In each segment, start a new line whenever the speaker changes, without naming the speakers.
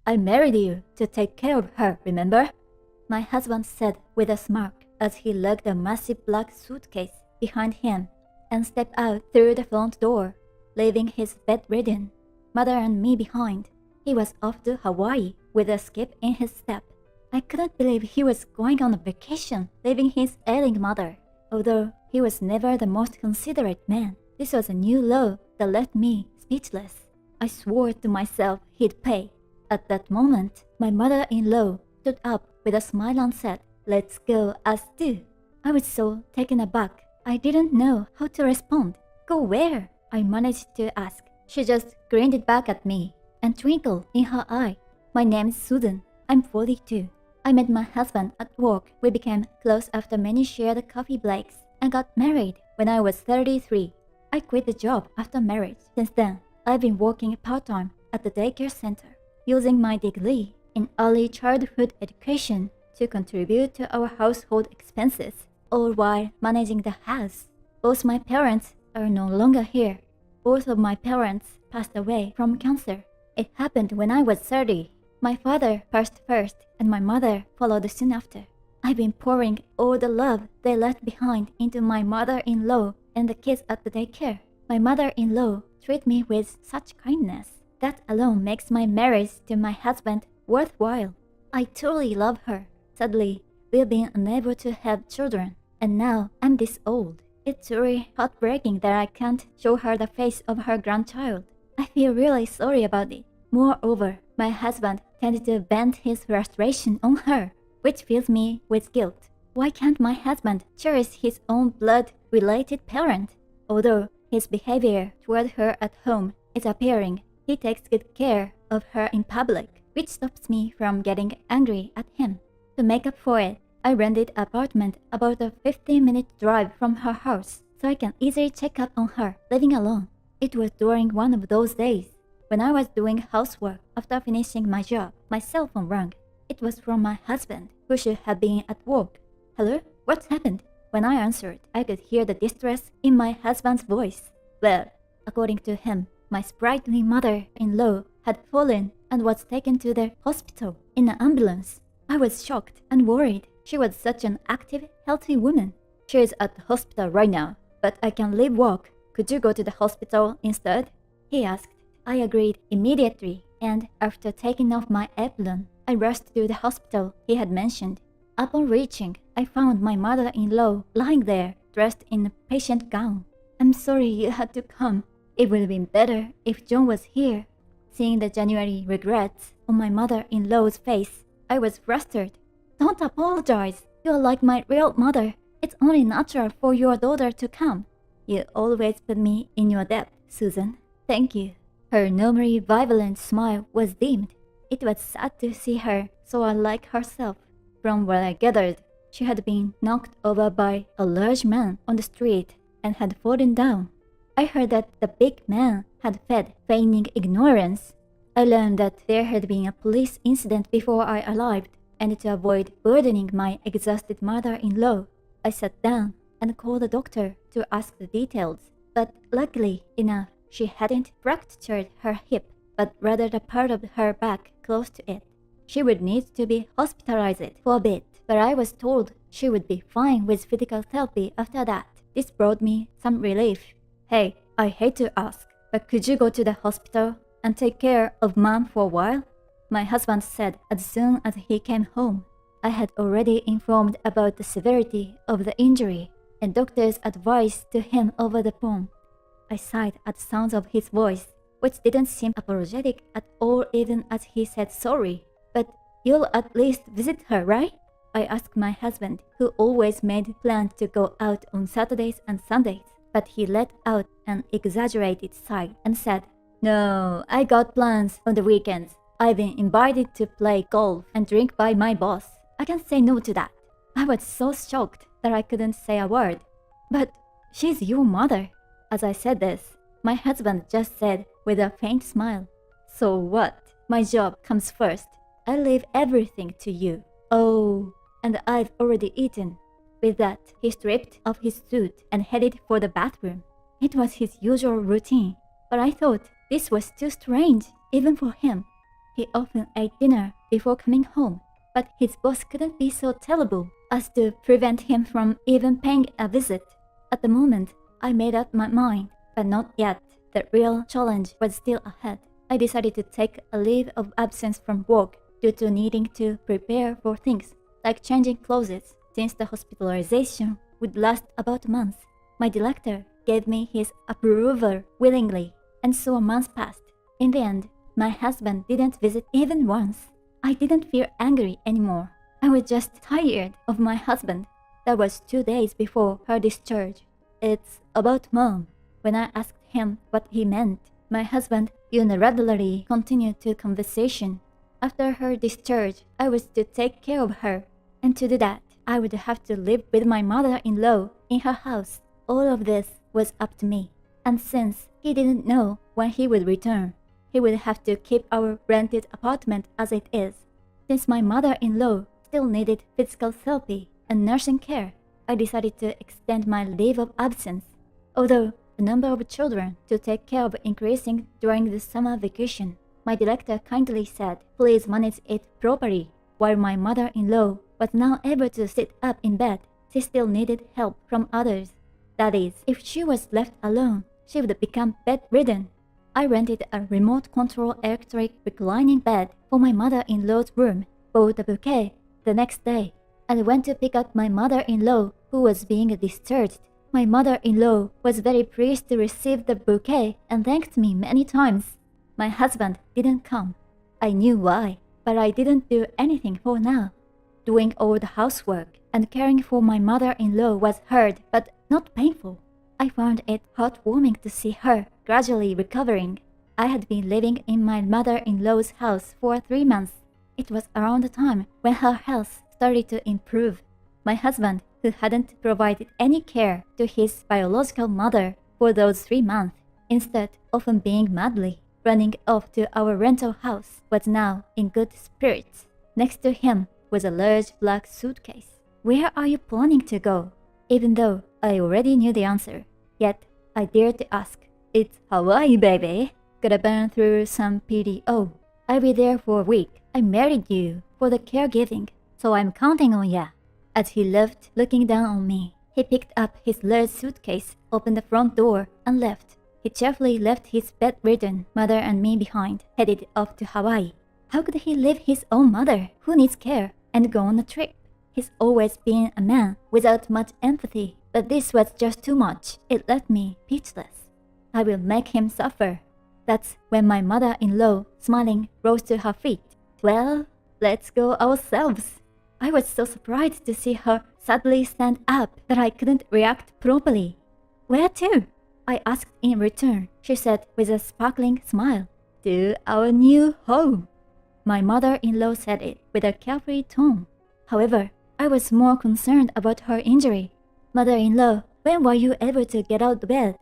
I married you to take care of her, remember? My husband said with a smirk as he lugged a massive black suitcase behind him and stepped out through the front door, leaving his bedridden mother and me behind. He was off to Hawaii with a skip in his step. I couldn't believe he was going on a vacation, leaving his ailing mother. Although he was never the most considerate man, this was a new low that left me speechless. I swore to myself he'd pay. At that moment, my mother-in-law stood up with a smile and said, "Let's go us two." I was so taken aback, I didn't know how to respond. "Go where?" I managed to ask. She just grinned back at me and twinkled in her eye. "My name's Susan. I'm 42. I met my husband at work. We became close after many shared coffee breaks and got married when I was 33. I quit the job after marriage. Since then, I've been working part-time at the daycare center, using my degree in early childhood education to contribute to our household expenses, all while managing the house. Both my parents are no longer here. Both of my parents passed away from cancer. It happened when I was 30. My father passed first, and my mother followed soon after. I've been pouring all the love they left behind into my mother-in-law and the kids at the daycare. My mother-in-law treats me with such kindness. That alone makes my marriage to my husband worthwhile. I truly love her. Sadly, we've been unable to have children, and now I'm this old. It's truly heartbreaking that I can't show her the face of her grandchild. I feel really sorry about it. Moreover, my husband tended to vent his frustration on her, which fills me with guilt. Why can't my husband cherish his own blood-related parent? Although his behavior toward her at home is appearing, he takes good care of her in public, which stops me from getting angry at him. To make up for it, I rented an apartment about a 15-minute drive from her house, so I can easily check up on her living alone. It was during one of those days when I was doing housework after finishing my job. My cell phone rang. It was from my husband, who should have been at work. "Hello? What's happened?" When I answered, I could hear the distress in my husband's voice. Well, according to him, my sprightly mother-in-law had fallen and was taken to the hospital in an ambulance. I was shocked and worried. She was such an active, healthy woman. "She is at the hospital right now, but I can leave work. Could you go to the hospital instead?" he asked. I agreed immediately, and after taking off my apron, I rushed to the hospital he had mentioned. Upon reaching, I found my mother-in-law lying there, dressed in a patient gown. "I'm sorry you had to come. It would have been better if John was here." Seeing the genuine regrets on my mother-in-law's face, I was flustered. "Don't apologize. You're like my real mother. It's only natural for your daughter to come." "You always put me in your debt, Susan. Thank you." Her normally vibrant smile was dimmed. It was sad to see her so unlike herself. From what I gathered, she had been knocked over by a large man on the street and had fallen down. I heard that the big man had fled, feigning ignorance. I learned that there had been a police incident before I arrived, and to avoid burdening my exhausted mother-in-law, I sat down and called the doctor to ask the details. But luckily enough, she hadn't fractured her hip, but rather the part of her back close to it. She would need to be hospitalized for a bit, but I was told she would be fine with physical therapy after that. This brought me some relief. "Hey, I hate to ask, but could you go to the hospital and take care of Mom for a while?" my husband said as soon as he came home. I had already informed about the severity of the injury and doctor's advice to him over the phone. I sighed at the sound of his voice, which didn't seem apologetic at all even as he said sorry. "But you'll at least visit her, right?" I asked my husband, who always made plans to go out on Saturdays and Sundays, but he let out an exaggerated sigh and said, "No, I got plans on the weekends. I've been invited to play golf and drink by my boss. I can't say no to that." I was so shocked that I couldn't say a word. "But she's your mother." As I said this, my husband just said with a faint smile, "So what? My job comes first. I leave everything to you." "Oh, and I've already eaten." With that, he stripped off his suit and headed for the bathroom. It was his usual routine, but I thought this was too strange, even for him. He often ate dinner before coming home, but his boss couldn't be so terrible as to prevent him from even paying a visit. At the moment, I made up my mind, but not yet. The real challenge was still ahead. I decided to take a leave of absence from work due to needing to prepare for things like changing clothes, since the hospitalization would last about a month. My director gave me his approval willingly, and so a month passed. In the end, my husband didn't visit even once. I didn't feel angry anymore. I was just tired of my husband. That was 2 days before her discharge. It's about Mom. When I asked him what he meant, my husband unilaterally continued the conversation. After her discharge, I was to take care of her, and to do that, I would have to live with my mother-in-law in her house. All of this was up to me, and since he didn't know when he would return, he would have to keep our rented apartment as it is. Since my mother-in-law still needed physical therapy and nursing care, I decided to extend my leave of absence. Although the number of children to take care of increasing during the summer vacation, my director kindly said, please manage it properly. While my mother-in-law was now able to sit up in bed, she still needed help from others. That is, if she was left alone, she would become bedridden. I rented a remote control electric reclining bed for my mother-in-law's room, bought a bouquet the next day, and went to pick up my mother-in-law who was being discharged. My mother-in-law was very pleased to receive the bouquet and thanked me many times. My husband didn't come. I knew why, but I didn't do anything for now. Doing all the housework and caring for my mother-in-law was hard but not painful. I found it heartwarming to see her gradually recovering. I had been living in my mother-in-law's house for 3 months. It was around the time when her health started to improve. My husband, who hadn't provided any care to his biological mother for those 3 months, instead often being madly running off to our rental house, was now in good spirits. Next to him was a large black suitcase. Where are you planning to go? Even though I already knew the answer, yet I dared to ask. It's Hawaii, baby. Gotta burn through some PDO. I'll be there for a week. I married you for the caregiving, so I'm counting on ya. As he left, looking down on me, he picked up his large suitcase, opened the front door, and left. He cheerfully left his bedridden mother and me behind, headed off to Hawaii. How could he leave his own mother, who needs care, and go on a trip? He's always been a man without much empathy, but this was just too much. It left me speechless. I will make him suffer. That's when my mother-in-law, smiling, rose to her feet. Well, let's go ourselves. I was so surprised to see her suddenly stand up that I couldn't react properly. Where to? I asked in return. She said with a sparkling smile, to our new home. My mother-in-law said it with a carefree tone. However, I was more concerned about her injury. Mother-in-law, when were you able to get out of bed?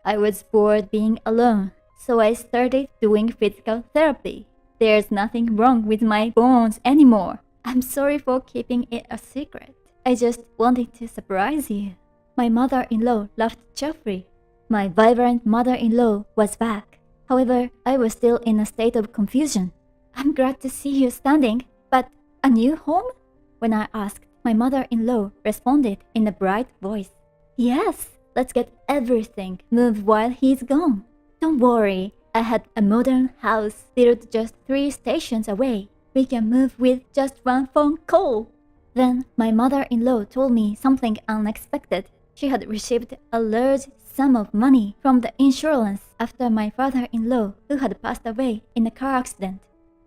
I was bored being alone, so I started doing physical therapy. There's nothing wrong with my bones anymore. I'm sorry for keeping it a secret. I just wanted to surprise you. My mother-in-law laughed cheerfully. My vibrant mother-in-law was back. However, I was still in a state of confusion. I'm glad to see you standing, but a new home? When I asked, my mother-in-law responded in a bright voice. Yes, let's get everything moved while he's gone. Don't worry, I had a modern house built just 3 stations away. We can move with just 1 phone call. Then my mother-in-law told me something unexpected. She had received a large sum of money from the insurance after my father-in-law, who had passed away in a car accident.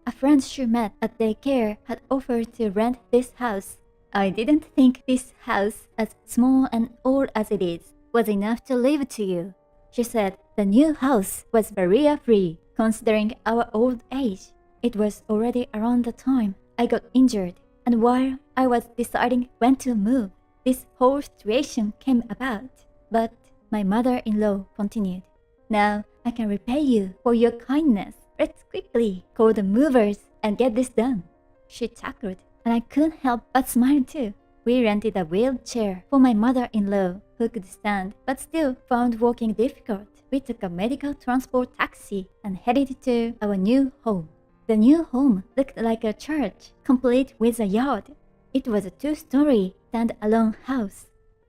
A friend she met at daycare had offered to rent this house. I didn't think this house, as small and old as it is, was enough to leave to you. She said the new house was barrier-free, considering our old age. It was already around the time I got injured, and while I was deciding when to move, this whole situation came about. But my mother-in-law continued. Now I can repay you for your kindness. Let's quickly call the movers and get this done. She chuckled, and I couldn't help but smile too. We rented a wheelchair for my mother-in-law, who could stand but still found walking difficult. We took a medical transport taxi and headed to our new home. The new home looked like a church, complete with a yard. It was a two-story, stand-alone house.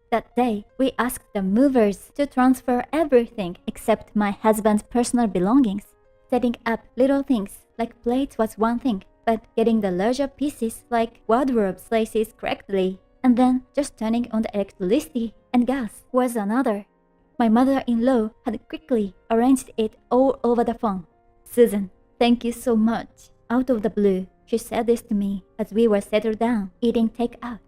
That day, we asked the movers to transfer everything except my husband's personal belongings. Setting up little things like plates was one thing, but getting the larger pieces like wardrobe places correctly, and then just turning on the electricity and gas was another. My mother-in-law had quickly arranged it all over the phone. "Susan, thank you so much." Out of the blue, she said this to me as we were settled down, eating takeout.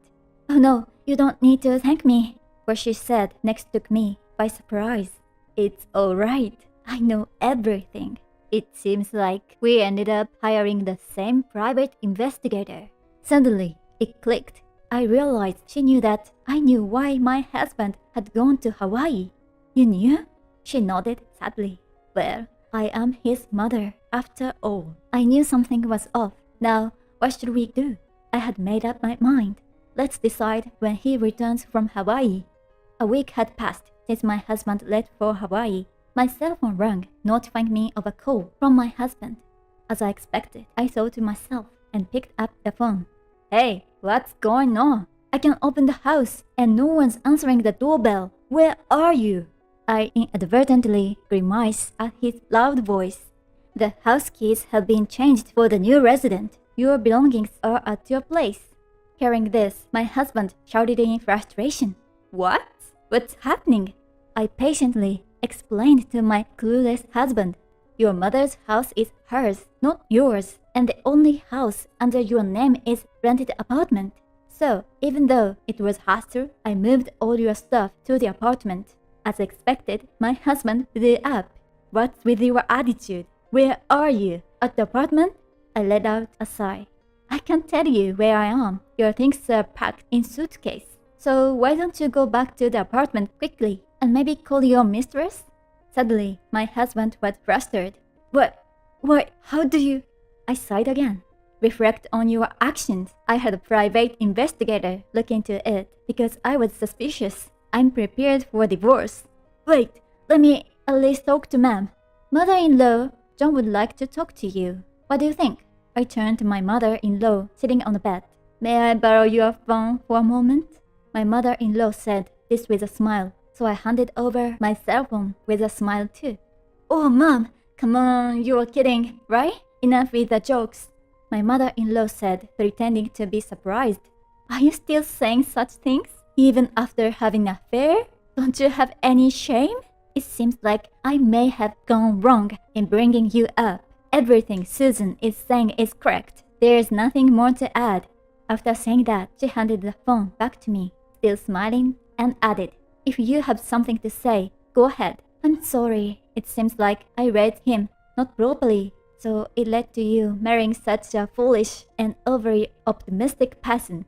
"Oh no, you don't need to thank me," what she said next took me by surprise. "It's alright. I know everything." It seems like we ended up hiring the same private investigator. Suddenly, it clicked. I realized she knew that I knew why my husband had gone to Hawaii. "You knew?" She nodded sadly. "Well, I am his mother, after all." I knew something was off. Now, what should we do? I had made up my mind. Let's decide when he returns from Hawaii. A week had passed since my husband left for Hawaii. My cell phone rang, notifying me of a call from my husband. As I expected, I thought to myself and picked up the phone. "Hey, what's going on? I can open the house and no one's answering the doorbell. Where are you?" I inadvertently grimaced at his loud voice. "The house keys have been changed for the new resident. Your belongings are at your place." Hearing this, my husband shouted in frustration. "What? What's happening?" I patiently explained to my clueless husband. "Your mother's house is hers, not yours, and the only house under your name is rented apartment. So, even though it was hassle, I moved all your stuff to the apartment." As expected, my husband blew up. "What's with your attitude? Where are you? At the apartment?" I let out a sigh. "I can't tell you where I am. Your things are packed in suitcase. So why don't you go back to the apartment quickly and maybe call your mistress?" Suddenly, my husband was flustered. What? How do you?" I sighed again. "Reflect on your actions. I had a private investigator look into it because I was suspicious. I'm prepared for divorce." "Wait, let me at least talk to ma'am." "Mother-in-law, John would like to talk to you. What do you think?" I turned to my mother-in-law sitting on the bed. "May I borrow your phone for a moment?" My mother-in-law said this with a smile, so I handed over my cell phone with a smile too. "Oh, Mom, come on, you're kidding, right? Enough with the jokes." My mother-in-law said, pretending to be surprised. "Are you still saying such things? Even after having an affair? Don't you have any shame? It seems like I may have gone wrong in bringing you up. Everything Susan is saying is correct. There's nothing more to add." After saying that, she handed the phone back to me, still smiling, and added, "If you have something to say, go ahead." "I'm sorry. It seems like I read him not properly, so it led to you marrying such a foolish and overly optimistic person."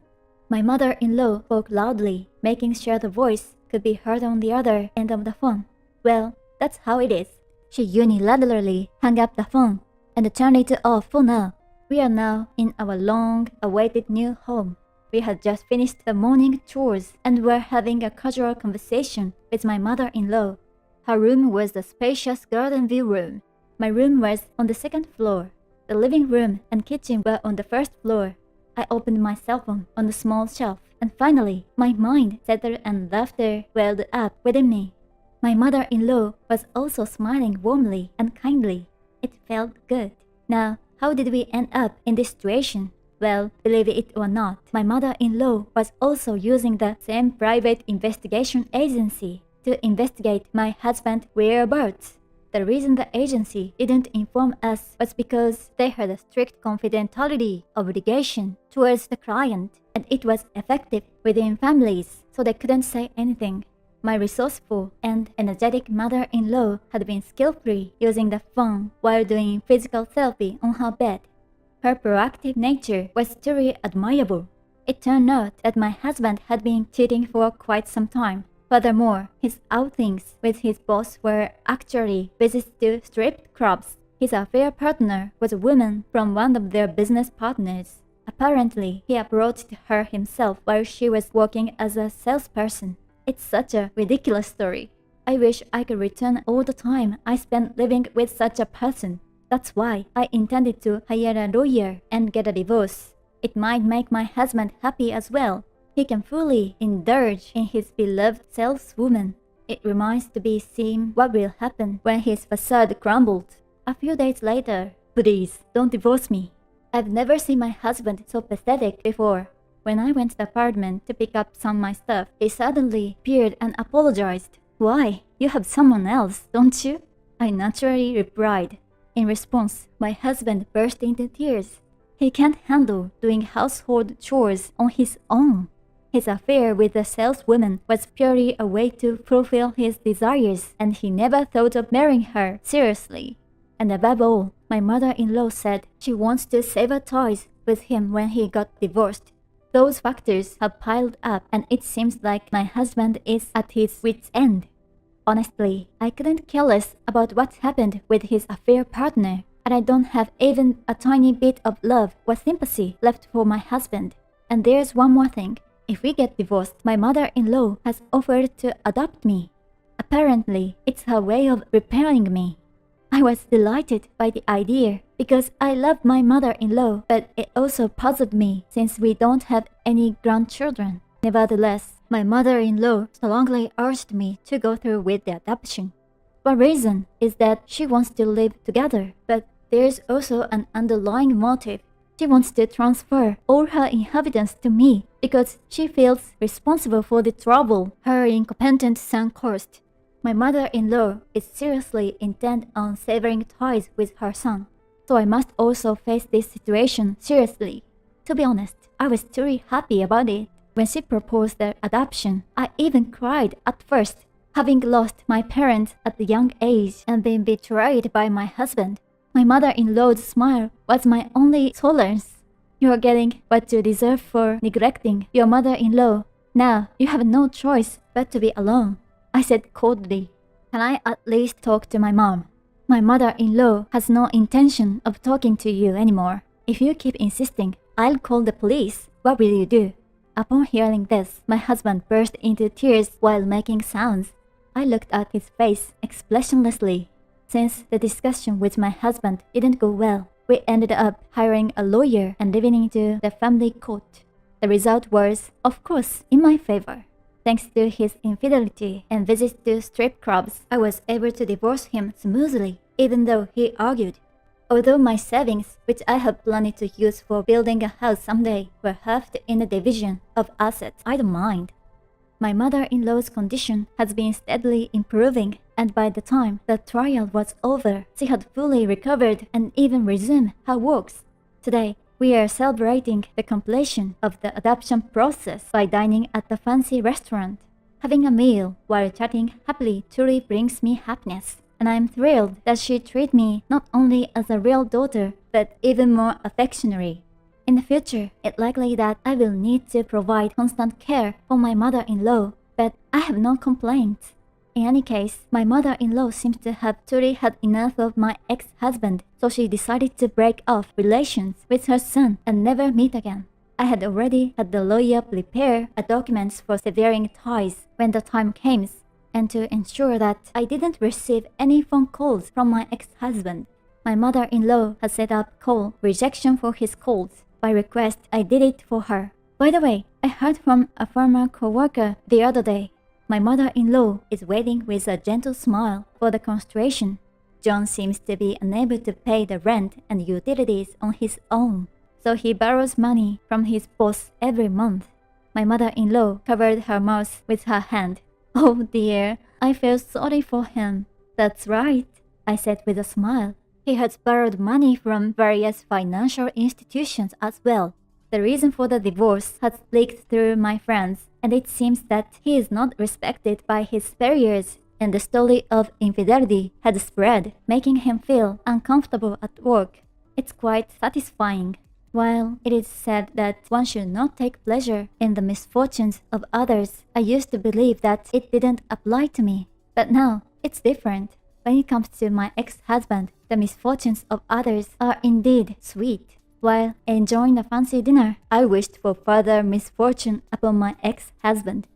My mother-in-law spoke loudly, making sure the voice could be heard on the other end of the phone. "Well, that's how it is." She unilaterally hung up the phone and turned it off for now. We are now in our long-awaited new home. We had just finished the morning chores and were having a casual conversation with my mother-in-law. Her room was the spacious garden view room. My room was on the second floor. The living room and kitchen were on the first floor. I opened my cell phone on the small shelf, and finally, my mind settled and laughter welled up within me. My mother-in-law was also smiling warmly and kindly. It felt good. Now, how did we end up in this situation? Well, believe it or not, my mother-in-law was also using the same private investigation agency to investigate my husband's whereabouts. The reason the agency didn't inform us was because they had a strict confidentiality obligation towards the client, and it was effective within families, so they couldn't say anything. My resourceful and energetic mother-in-law had been skillfully using the phone while doing physical therapy on her bed. Her proactive nature was truly admirable. It turned out that my husband had been cheating for quite some time. Furthermore, his outings with his boss were actually visits to strip clubs. His affair partner was a woman from one of their business partners. Apparently, he approached her himself while she was working as a salesperson. It's such a ridiculous story. I wish I could return all the time I spent living with such a person. That's why I intended to hire a lawyer and get a divorce. It might make my husband happy as well. He can fully indulge in his beloved saleswoman. It remains to be seen what will happen when his facade crumbled. A few days later, please don't divorce me. I've never seen my husband so pathetic before. When I went to the apartment to pick up some of my stuff, he suddenly appeared and apologized. Why? You have someone else, don't you? I naturally replied. In response, my husband burst into tears. He can't handle doing household chores on his own. His affair with the saleswoman was purely a way to fulfill his desires, and he never thought of marrying her seriously. And above all, my mother-in-law said she wants to sever ties with him when he got divorced. Those factors have piled up, and it seems like my husband is at his wit's end. Honestly, I couldn't care less about what happened with his affair partner, and I don't have even a tiny bit of love or sympathy left for my husband. And there's one more thing. If we get divorced, my mother-in-law has offered to adopt me. Apparently, it's her way of repairing me. I was delighted by the idea because I love my mother-in-law, but it also puzzled me since we don't have any grandchildren. Nevertheless, my mother-in-law strongly urged me to go through with the adoption. One reason is that she wants to live together, but there's also an underlying motive. She wants to transfer all her inheritance to me because she feels responsible for the trouble her incompetent son caused. My mother-in-law is seriously intent on severing ties with her son, so I must also face this situation seriously. To be honest, I was truly happy about it. When she proposed the adoption, I even cried at first, having lost my parents at a young age and been betrayed by my husband. My mother-in-law's smile was my only solace. You're getting what you deserve for neglecting your mother-in-law. Now you have no choice but to be alone, I said coldly. Can I at least talk to my mom? My mother-in-law has no intention of talking to you anymore. If you keep insisting, I'll call the police. What will you do? Upon hearing this, my husband burst into tears while making sounds. I looked at his face expressionlessly. Since the discussion with my husband didn't go well, we ended up hiring a lawyer and living into the family court. The result was, of course, in my favor. Thanks to his infidelity and visits to strip clubs, I was able to divorce him smoothly, even though he argued. Although my savings, which I had planned to use for building a house someday, were halved in the division of assets, I don't mind. My mother-in-law's condition has been steadily improving, and by the time the trial was over, she had fully recovered and even resumed her works. Today, we are celebrating the completion of the adoption process by dining at a fancy restaurant. Having a meal while chatting happily truly brings me happiness, and I am thrilled that she treats me not only as a real daughter, but even more affectionately. In the future, it's likely that I will need to provide constant care for my mother-in-law, but I have no complaints. In any case, my mother-in-law seems to have truly had enough of my ex-husband, so she decided to break off relations with her son and never meet again. I had already had the lawyer prepare a documents for severing ties when the time came, and to ensure that I didn't receive any phone calls from my ex-husband, my mother-in-law had set up call rejection for his calls. By request, I did it for her. By the way, I heard from a former co-worker the other day. My mother-in-law is waiting with a gentle smile for the construction. John seems to be unable to pay the rent and utilities on his own, so he borrows money from his boss every month. My mother-in-law covered her mouth with her hand. Oh dear, I feel sorry for him. That's right, I said with a smile. He has borrowed money from various financial institutions as well. The reason for the divorce has leaked through my friends, and it seems that he is not respected by his superiors, and the story of infidelity had spread, making him feel uncomfortable at work. It's quite satisfying. While it is said that one should not take pleasure in the misfortunes of others, I used to believe that it didn't apply to me. But now, it's different. When it comes to my ex-husband, the misfortunes of others are indeed sweet. While enjoying a fancy dinner, I wished for further misfortune upon my ex-husband.